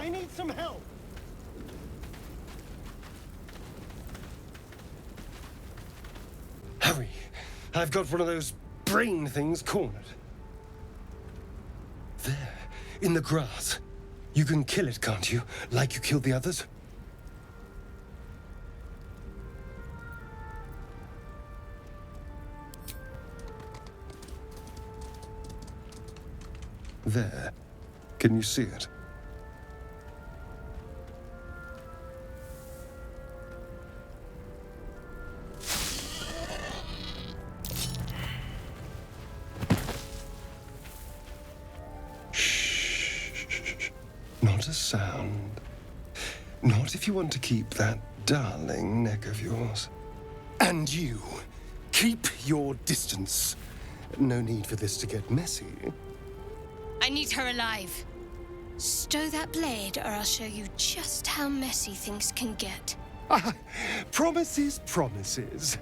I need some help! Hurry! I've got one of those brain things cornered. There, in the grass. You can kill it, can't you? Like you killed the others? There. Can you see it? Shh. Not a sound. Not if you want to keep that darling neck of yours. And you, keep your distance. No need for this to get messy. I need her alive. Stow that blade, or I'll show you just how messy things can get. Promises, promises.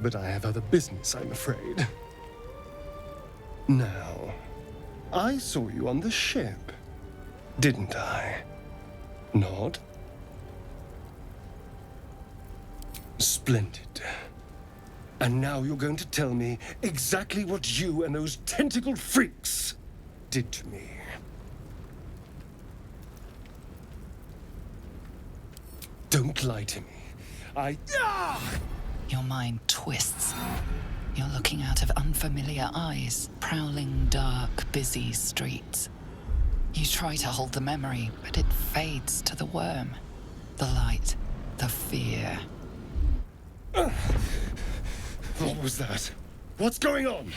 But I have other business, I'm afraid. Now, I saw you on the ship, didn't I? Nod? Splendid. And now you're going to tell me exactly what you and those tentacled freaks did to me. Don't lie to me. Your mind twists. You're looking out of unfamiliar eyes, prowling dark, busy streets. You try to hold the memory, but it fades to the worm. The light, the fear. What was that? What's going on?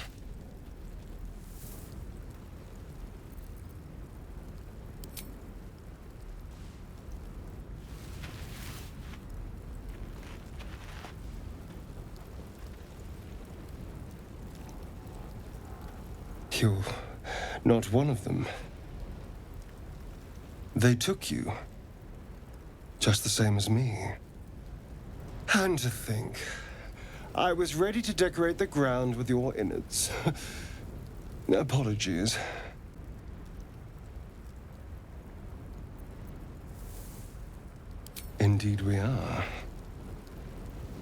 You're not one of them. They took you, just the same as me. And to think, I was ready to decorate the ground with your innards. Apologies. Indeed we are.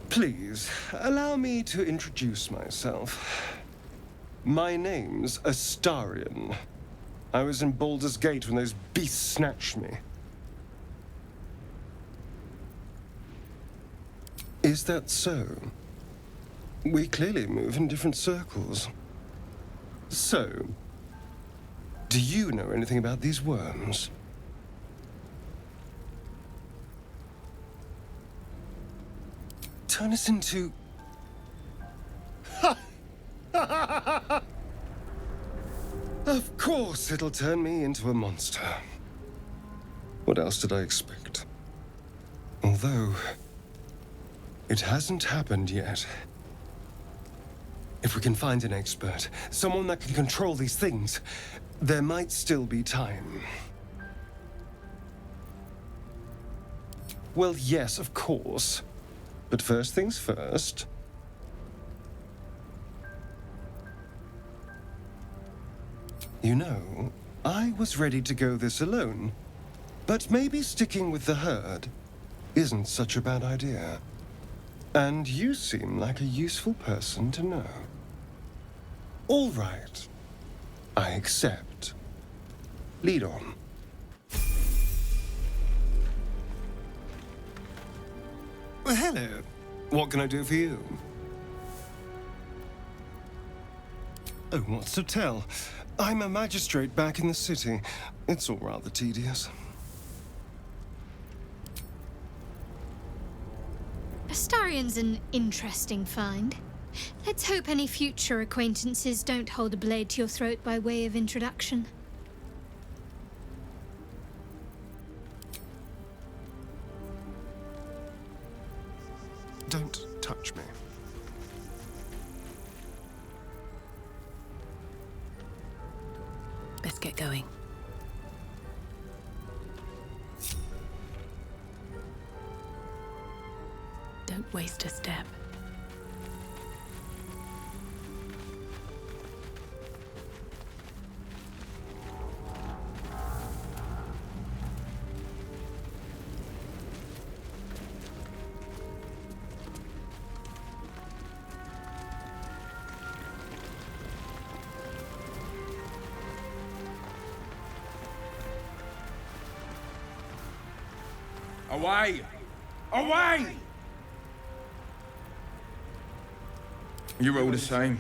Please, allow me to introduce myself. My name's Astarion. I was in Baldur's Gate when those beasts snatched me. Is that so? We clearly move in different circles. So, do you know anything about these worms? Turn us into... Of course it'll turn me into a monster. What else did I expect? Although, it hasn't happened yet. If we can find an expert, someone that can control these things, there might still be time. Well, yes, of course. But first things first. You know, I was ready to go this alone. But maybe sticking with the herd isn't such a bad idea. And you seem like a useful person to know. All right. I accept. Lead on. Well, hello. What can I do for you? Oh, what's to tell? I'm a magistrate back in the city. It's all rather tedious. Astarion's an interesting find. Let's hope any future acquaintances don't hold a blade to your throat by way of introduction. Don't touch me. Let's get going. Don't waste a step. Away! Away! You're all the same.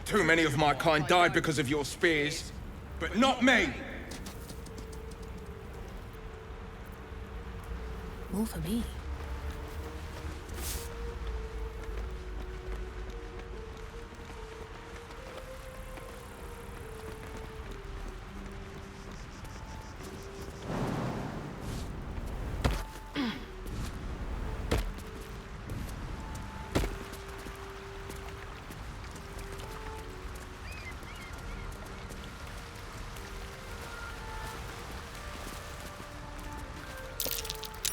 Too many of my kind died because of your spears, but not me! More for me.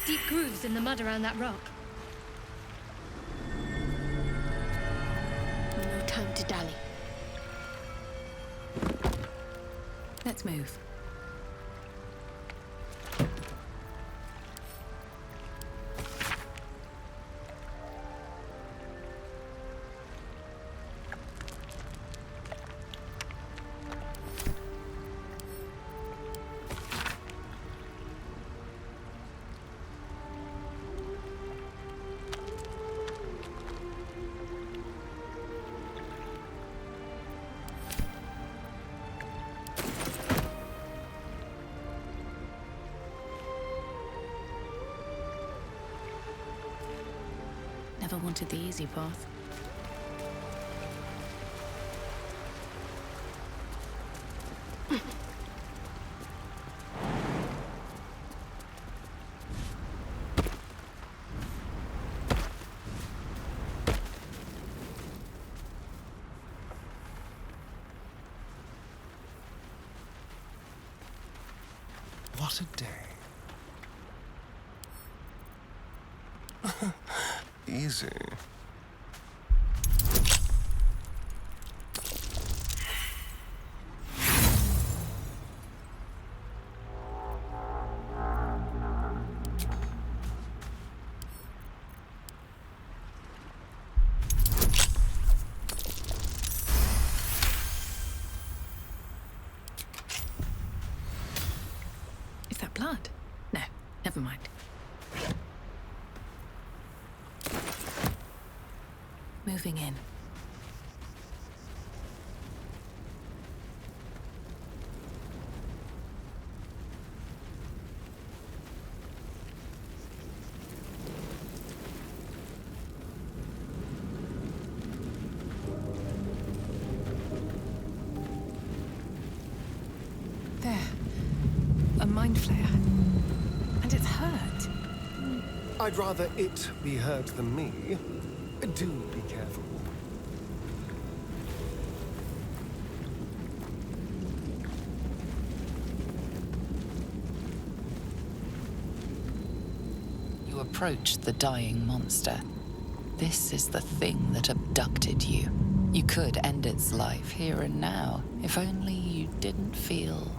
Deep grooves in the mud around that rock. No time to dally. Let's move. Never wanted the easy path. What a day. Easy. Is that blood? No, never mind. Moving in. There. A mind flare. And it's hurt. I'd rather it be hurt than me. Do be careful. You approach the dying monster. This is the thing that abducted you. You could end its life here and now, if only you didn't feel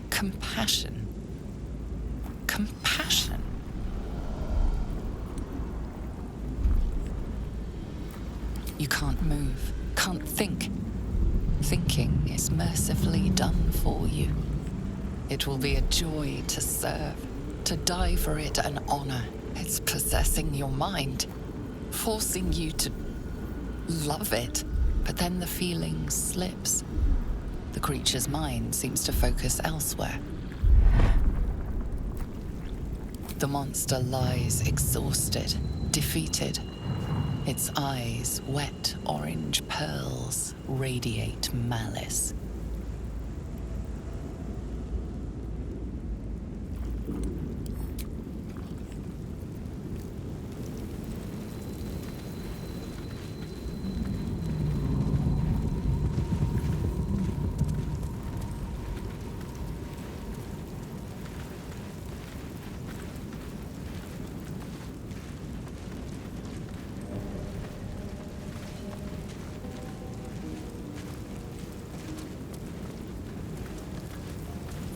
compassion. Compassion. You can't move, can't think. Thinking is mercifully done for you. It will be a joy to serve, to die for it an honor. It's possessing your mind, forcing you to love it. But then the feeling slips. The creature's mind seems to focus elsewhere. The monster lies exhausted, defeated. Its eyes, wet orange pearls, radiate malice.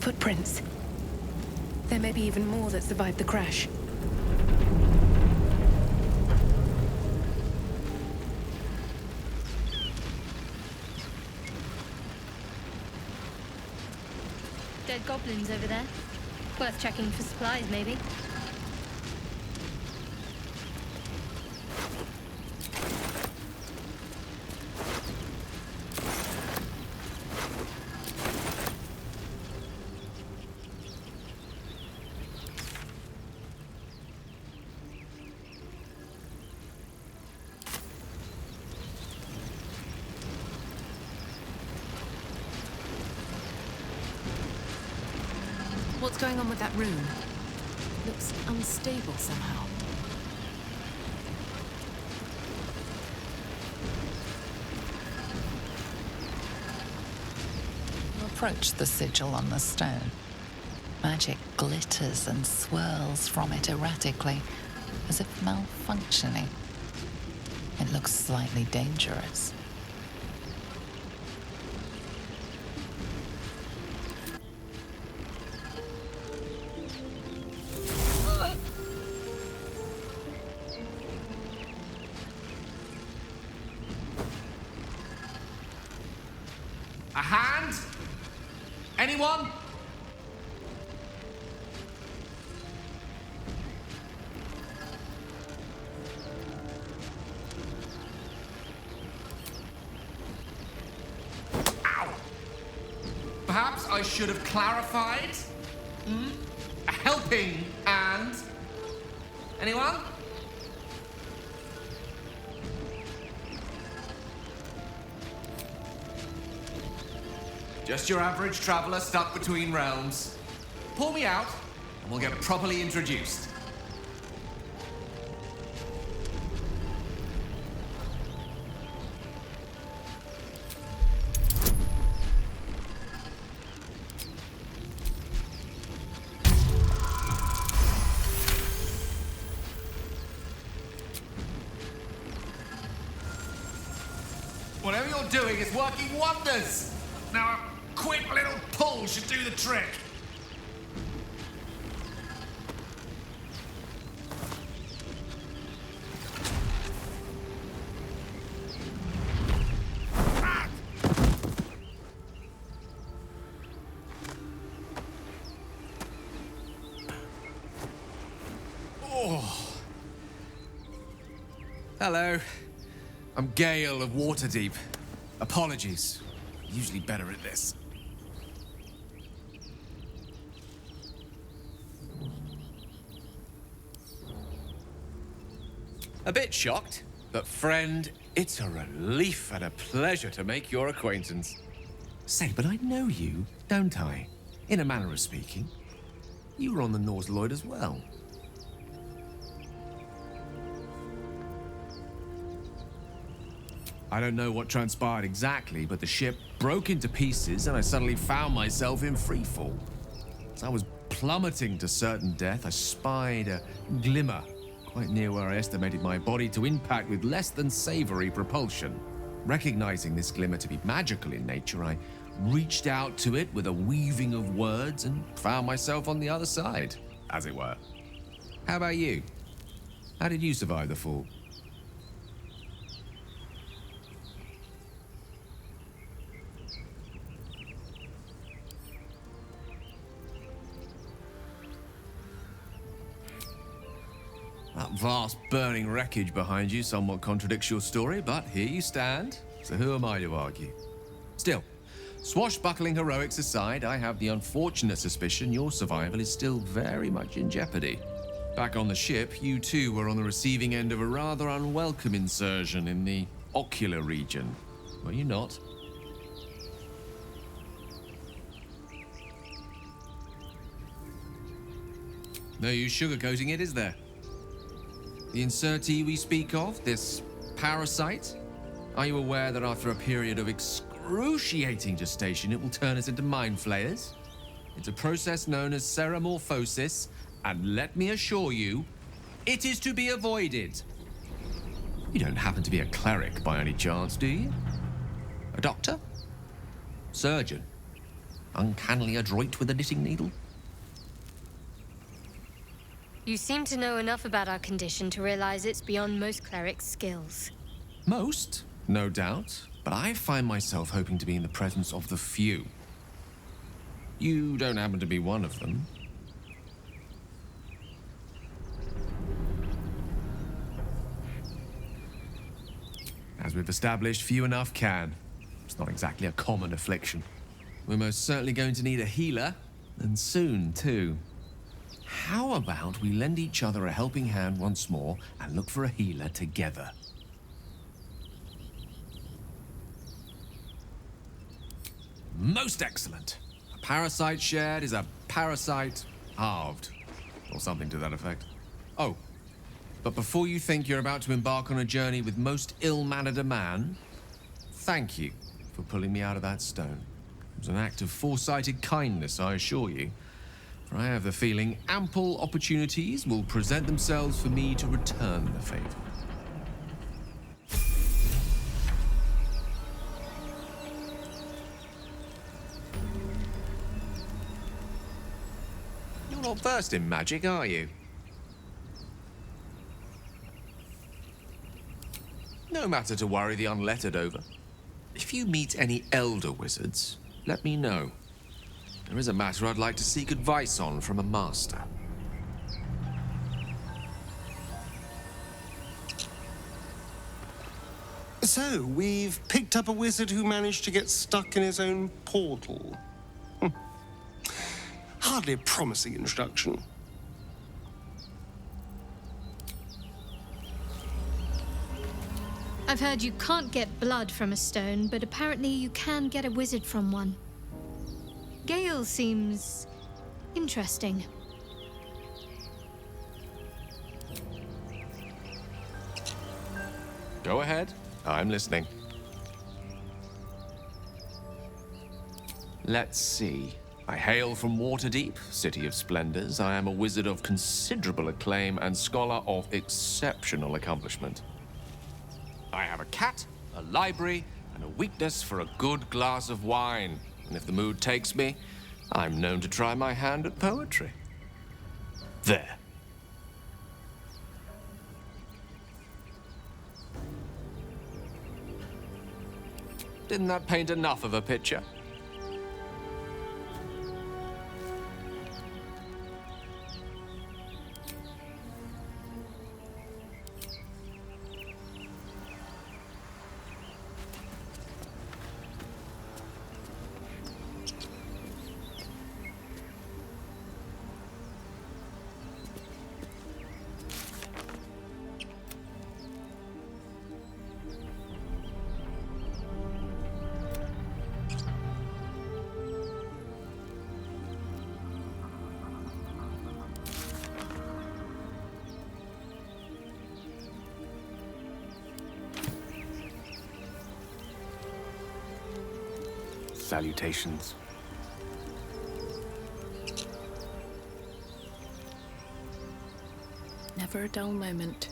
Footprints. There may be even more that survived the crash. Dead goblins over there. Worth checking for supplies, maybe. What's going on with that rune? Looks unstable somehow. You approach the sigil on the stone. Magic glitters and swirls from it erratically, as if malfunctioning. It looks slightly dangerous. A hand? Anyone? Ow! Perhaps I should have clarified? A helping hand? Anyone? Just your average traveler stuck between realms. Pull me out, and we'll get properly introduced. Whatever you're doing is working wonders! Now, a quick little pull should do the trick. Ah! Oh. Hello. I'm Gale of Waterdeep. Apologies. Usually better at this. A bit shocked, but friend, it's a relief and a pleasure to make your acquaintance. Say, but I know you, don't I? In a manner of speaking. You were on the Norse Lloyd as well. I don't know what transpired exactly, but the ship broke into pieces and I suddenly found myself in freefall. As I was plummeting to certain death, I spied a glimmer quite near where I estimated my body to impact with less than savory propulsion. Recognizing this glimmer to be magical in nature, I reached out to it with a weaving of words and found myself on the other side, as it were. How about you? How did you survive the fall? That vast burning wreckage behind you somewhat contradicts your story, but here you stand, so who am I to argue? Still, swashbuckling heroics aside, I have the unfortunate suspicion your survival is still very much in jeopardy. Back on the ship, you too were on the receiving end of a rather unwelcome insertion in the ocular region, were you not? No use sugarcoating it, is there? The insertee we speak of, this parasite, are you aware that after a period of excruciating gestation, it will turn us into mind flayers? It's a process known as seromorphosis, and let me assure you, it is to be avoided. You don't happen to be a cleric by any chance, do you? A doctor? Surgeon? Uncannily adroit with a knitting needle? You seem to know enough about our condition to realize it's beyond most clerics' skills. Most, no doubt, but I find myself hoping to be in the presence of the few. You don't happen to be one of them. As we've established, few enough can. It's not exactly a common affliction. We're most certainly going to need a healer, and soon, too. How about we lend each other a helping hand once more and look for a healer together? Most excellent. A parasite shared is a parasite halved, or something to that effect. Oh, but before you think you're about to embark on a journey with most ill-mannered a man, thank you for pulling me out of that stone. It was an act of foresighted kindness, I assure you. For I have the feeling ample opportunities will present themselves for me to return the favor. You're not versed in magic, are you? No matter to worry the unlettered over. If you meet any elder wizards, let me know. There is a matter I'd like to seek advice on from a master. So, we've picked up a wizard who managed to get stuck in his own portal. Hardly a promising introduction. I've heard you can't get blood from a stone, but apparently you can get a wizard from one. Gale seems interesting. Go ahead. I'm listening. Let's see. I hail from Waterdeep, City of Splendors. I am a wizard of considerable acclaim and scholar of exceptional accomplishment. I have a cat, a library, and a weakness for a good glass of wine. And if the mood takes me, I'm known to try my hand at poetry. There. Didn't that paint enough of a picture? Salutations. Never a dull moment.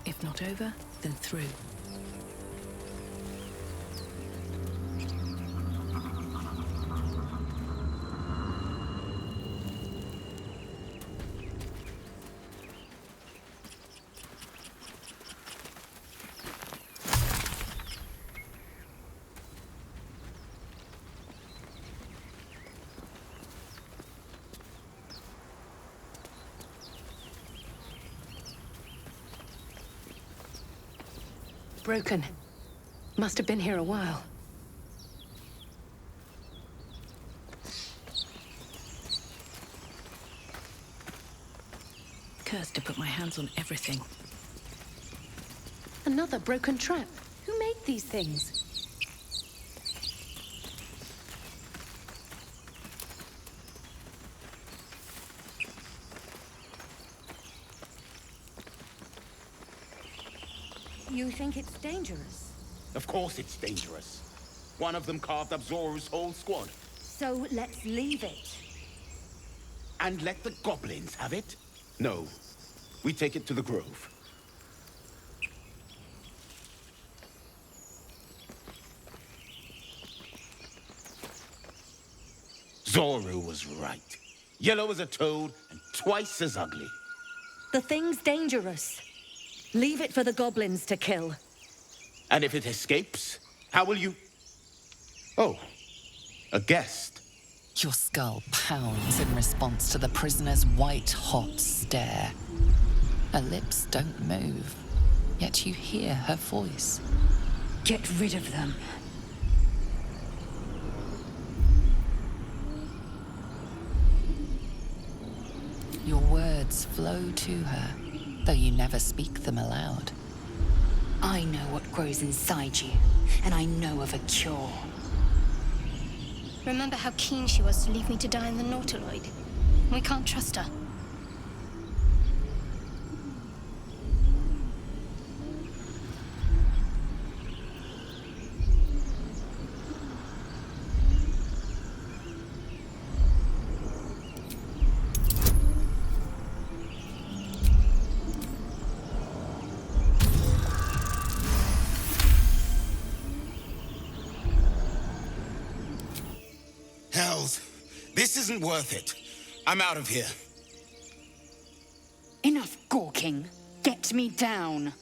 If not over, then through. Broken. Must have been here a while. Cursed to put my hands on everything. Another broken trap. Who made these things? You think it's dangerous? Of course it's dangerous. One of them carved up Zoru's whole squad. So let's leave it. And let the goblins have it? No. We take it to the grove. Zoru was right. Yellow as a toad and twice as ugly. The thing's dangerous. Leave it for the goblins to kill. And if it escapes, how will you... Oh, a guest. Your skull pounds in response to the prisoner's white-hot stare. Her lips don't move, yet you hear her voice. Get rid of them. Your words flow to her, though you never speak them aloud. I know what grows inside you, and I know of a cure. Remember how keen she was to leave me to die in the Nautiloid? We can't trust her. Hells, this isn't worth it. I'm out of here. Enough gawking. Get me down.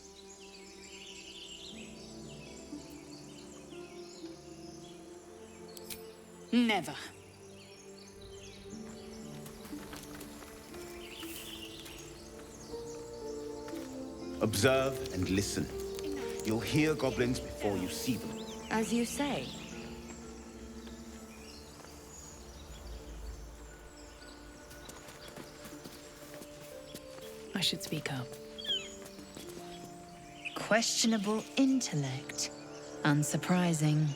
Never. Observe and listen. You'll hear goblins before you see them. As you say. I should speak up. Questionable intellect. Unsurprising.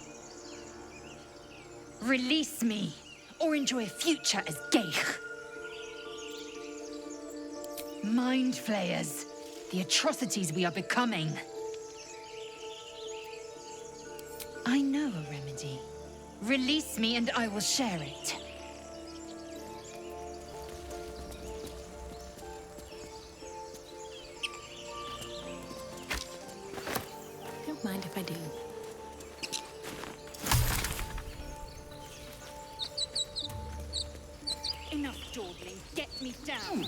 Release me, or enjoy a future as Gale. Mind flayers. The atrocities we are becoming. I know a remedy. Release me and I will share it. Don't mind if I do. Enough dawdling. Get me down.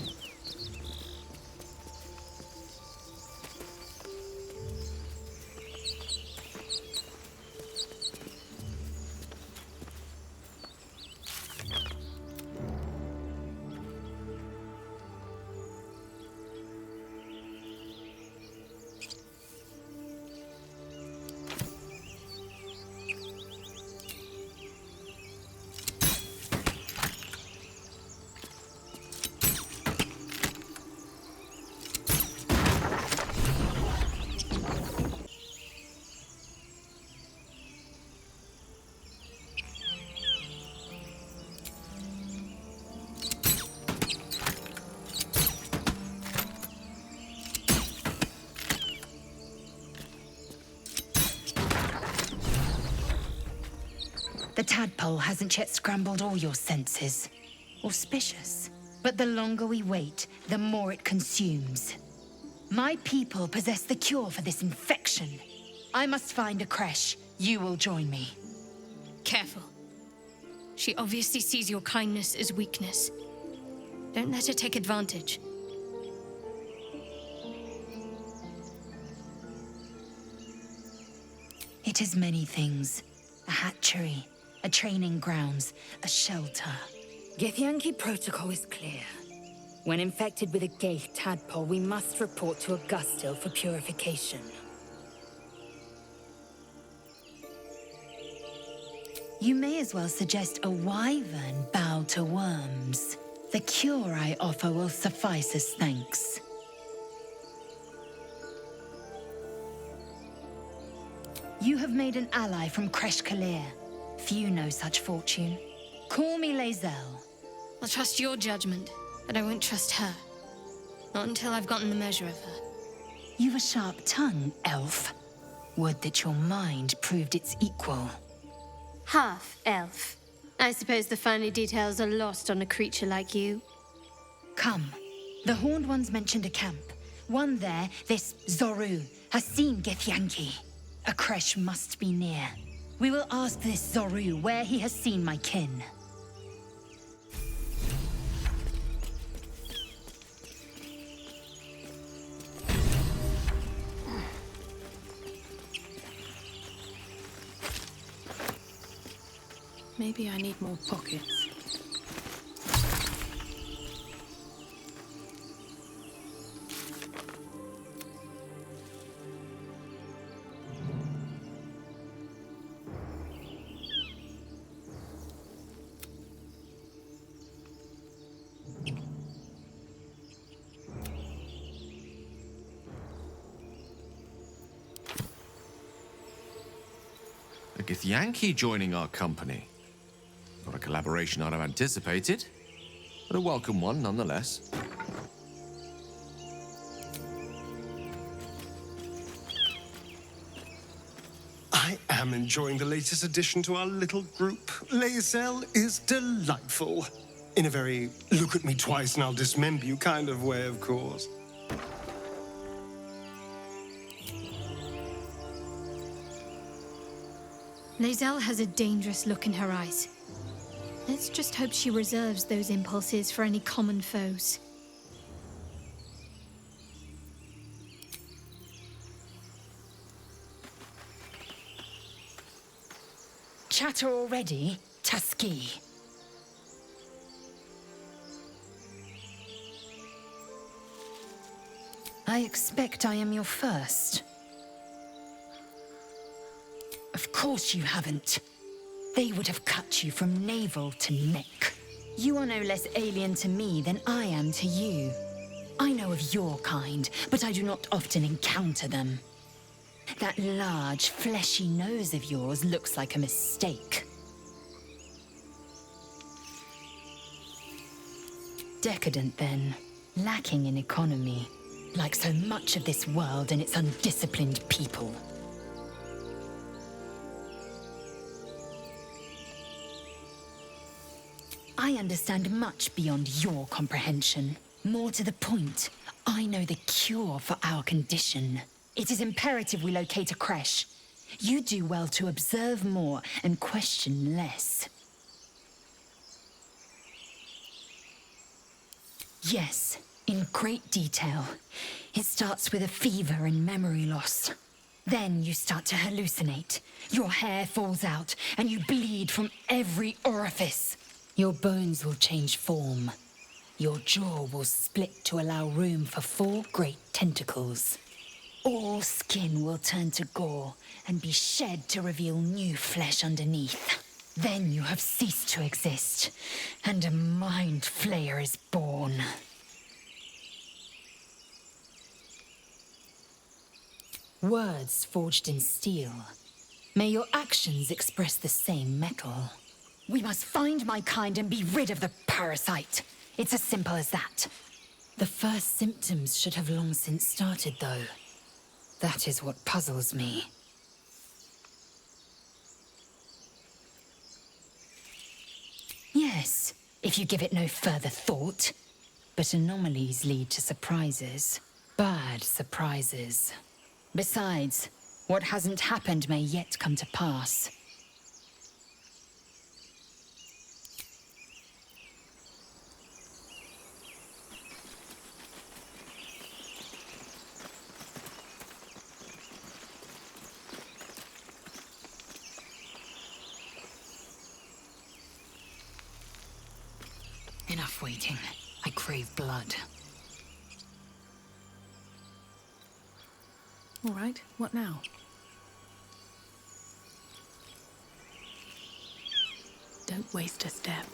The tadpole hasn't yet scrambled all your senses. Auspicious. But the longer we wait, the more it consumes. My people possess the cure for this infection. I must find a creche. You will join me. Careful. She obviously sees your kindness as weakness. Don't let her take advantage. It is many things. A hatchery, a training grounds, a shelter. Githyanki protocol is clear. When infected with a Gale tadpole, we must report to Augustil for purification. You may as well suggest a wyvern bow to worms. The cure I offer will suffice as thanks. You have made an ally from Kresh Kalir. Few know such fortune. Call me Lae'zel. I'll trust your judgment, but I won't trust her. Not until I've gotten the measure of her. You've a sharp tongue, elf. Would that your mind proved its equal. Half-elf. I suppose the finer details are lost on a creature like you. Come. The Horned Ones mentioned a camp. One there, this Zoru, has seen Githyanki. A creche must be near. We will ask this Zoru where he has seen my kin. Maybe I need more pockets. Githyanki joining our company. Not a collaboration I'd have anticipated, but a welcome one nonetheless. I am enjoying the latest addition to our little group. Lae'zel is delightful. In a very look at me twice and I'll dismember you kind of way, of course. Lae'zel has a dangerous look in her eyes. Let's just hope she reserves those impulses for any common foes. Chatter already, Tusky? I expect I am your first. Of course you haven't. They would have cut you from navel to neck. You are no less alien to me than I am to you. I know of your kind, but I do not often encounter them. That large, fleshy nose of yours looks like a mistake. Decadent, then. Lacking in economy. Like so much of this world and its undisciplined people. I understand much beyond your comprehension. More to the point, I know the cure for our condition. It is imperative we locate a creche. You do well to observe more and question less. Yes, in great detail. It starts with a fever and memory loss. Then you start to hallucinate. Your hair falls out and you bleed from every orifice. Your bones will change form. Your jaw will split to allow room for 4 great tentacles. All skin will turn to gore and be shed to reveal new flesh underneath. Then you have ceased to exist, and a mind flayer is born. Words forged in steel. May your actions express the same metal. We must find my kind and be rid of the parasite. It's as simple as that. The first symptoms should have long since started, though. That is what puzzles me. Yes, if you give it no further thought. But anomalies lead to surprises. Bad surprises. Besides, what hasn't happened may yet come to pass. Enough waiting. I crave blood. All right, what now? Don't waste a step.